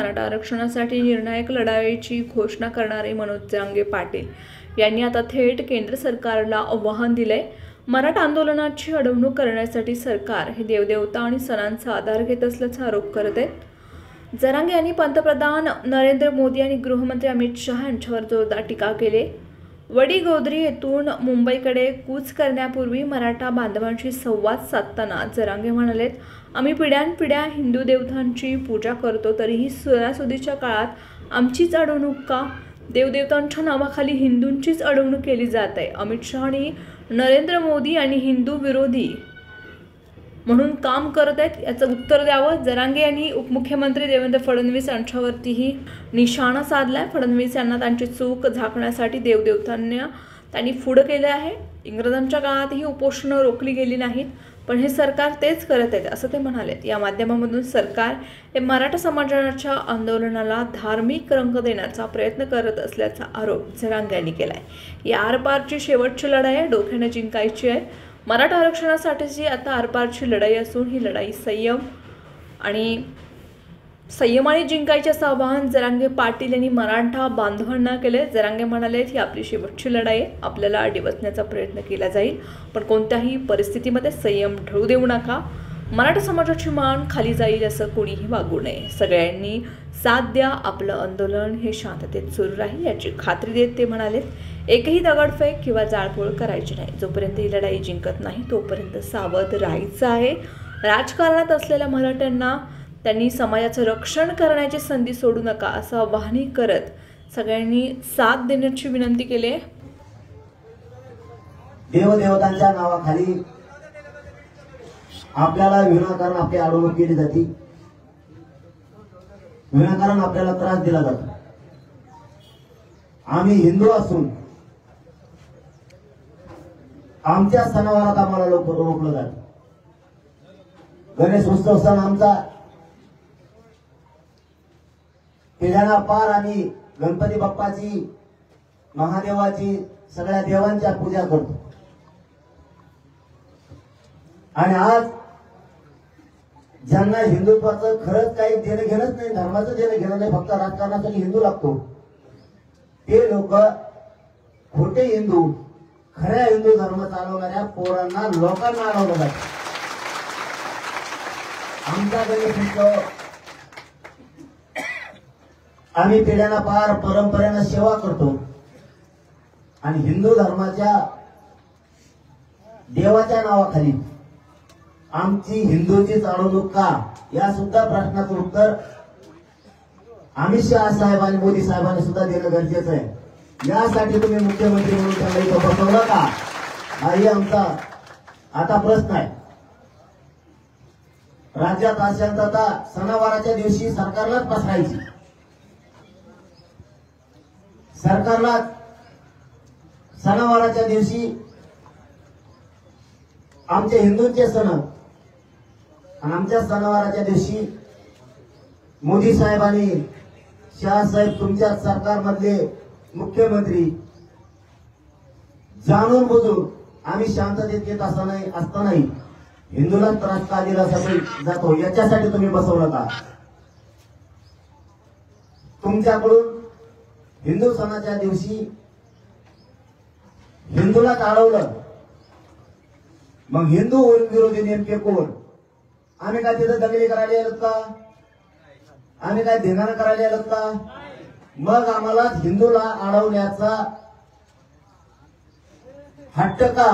मराठा आरक्षणासाठी निर्णायक लढाईची घोषणा करणारे मनोज जरांगे पाटील यांनी आता थेट केंद्र सरकारला आव्हान दिले। मराठा आंदोलनाची अडवणूक करण्यासाठी सरकार हे देवदेवता आणि सणांचा आधार घेत असल्याचा आरोप करत आहे। जरांगे यांनी पंतप्रधान नरेंद्र मोदी आणि गृहमंत्री अमित शहा यांच्यावर जोरदार टीका केली। वडीगोद्री येथून मुंबईकडे कूच करण्यापूर्वी मराठा बांधवांशी संवाद साधताना जरांगे म्हणाले, आम्ही पिढ्यानपिढ्या हिंदू देवतांची पूजा करतो, तरीही सणासुदीच्या काळात आमचीच अडवणूक का? देवदेवतांच्या नावाखाली हिंदूंचीच अडवणूक केली जात आहे। अमित शहा आणि नरेंद्र मोदी आणि हिंदू विरोधी म्हणून काम करत आहेत, याचं उत्तर द्यावं। जरांगे यांनी उपमुख्यमंत्री देवेंद्र फडणवीस यांच्यावरतीही निशाणा साधलाय। फडणवीस यांना त्यांची चूक झाकण्यासाठी देवदेवतांना त्यांनी पुढे केले आहे। इंग्रजांच्या काळातही उपोषणं रोखली गेली नाहीत, पण हे सरकार तेच करत आहे असं ते म्हणाले। या माध्यमामधून सरकार हे मराठा समाजाच्या आंदोलनाला धार्मिक रंग देण्याचा प्रयत्न करत असल्याचा आरोप जरांगे यांनी केलाय। या आरपारची शेवटची लढाई आहे, डोक्याने जिंकायची आहे। मराठा आरक्षणासाठीची आता आरपारची लढाई असून ही लढाई संयमाने जिंकायचे असं आवाहन जरांगे पाटील यांनी मराठा बांधवांना केले। जरांगे म्हणाले, ही आपली शेवटची लढाई आहे, आपल्याला डिवचण्याचा प्रयत्न केला जाईल, पण कोणत्याही परिस्थितीमध्ये संयम ढळू देऊ नका। मराठा समाजाची मान खाली जाईल असं कोणीही वागू नये। सगळ्यांनी साथ द्या, आपलं आंदोलन हे शांततेत सुरू राहील याची खात्री देत ते म्हणाले, एकही दगडफेक किंवा जाळपोळ करायची नाही। जोपर्यंत ही लढाई जिंकत नाही तोपर्यंत सावध राहायचं आहे। राजकारणात असलेल्या मराठ्यांना त्यांनी समाजाचं रक्षण करण्याची संधी सोडू नका असं आवाहन करत सगळ्यांनी साथ देण्याची विनंती केली आहे। देवदेवतांच्या नावाखाली आपल्याला विनाकारण आपली अडवणूक केली जाते, विनाकारण आपल्याला त्रास दिला जातो। आम्ही हिंदू असून आमच्या सणावारात आम्हाला रोखलं जातं। गणेश उत्सव सण आमचा पिढ्याना पार आम्ही गणपती बाप्पाची, महादेवाची, सगळ्या देवांच्या पूजा करतो। आणि आज ज्यांना हिंदुत्वाचं खरंच काही देणं घेणंच नाही, धर्माचं देणं घेणं नाही, फक्त राजकारणासाठी हिंदू लागतो, ते लोक खोटे हिंदू खऱ्या हिंदू धर्म चालवणाऱ्या पोरांना, लोकांना अडवलं जातं। आमचा गणेश उत्सव आम्ही पिढ्याना पार परंपरेनं सेवा करतो आणि हिंदू धर्माच्या देवाच्या नावाखाली आमची हिंदूचीच अडवणूक का, या सुद्धा प्रश्नाचं उत्तर अमित शहा साहेब आणि मोदी साहेबांनी सुद्धा देणं गरजेचं आहे। यासाठी तुम्ही मुख्यमंत्री म्हणून त्यांना इथं बसवलं का, हाही आमचा आता प्रश्न आहे। राज्यात अशांतता सणावाराच्या दिवशी सरकारलाच पसरायची, सरकारला सणावाराच्या दिवशी आमचे हिंदूंचे सण आणि आमच्या सणावाराच्या दिवशी मोदी साहेब आणि शहा साहेब तुमच्या सरकारमधले मुख्यमंत्री जाणून बुजून आम्ही शांततेत येत असतानाही हिंदूला त्रास का दिला जातो, याच्यासाठी तुम्ही बसवलं का? तुमच्याकडून हिंदू सणाच्या दिवशी हिंदूला टाळवलं, मग हिंदू विरोधी नेमके कोण? आम्ही काय तिथं दंगली करायला येत का? आम्ही काय धिंगाणा करायला येत का? मग आम्हाला हिंदूला अडवण्याचा हट्ट का?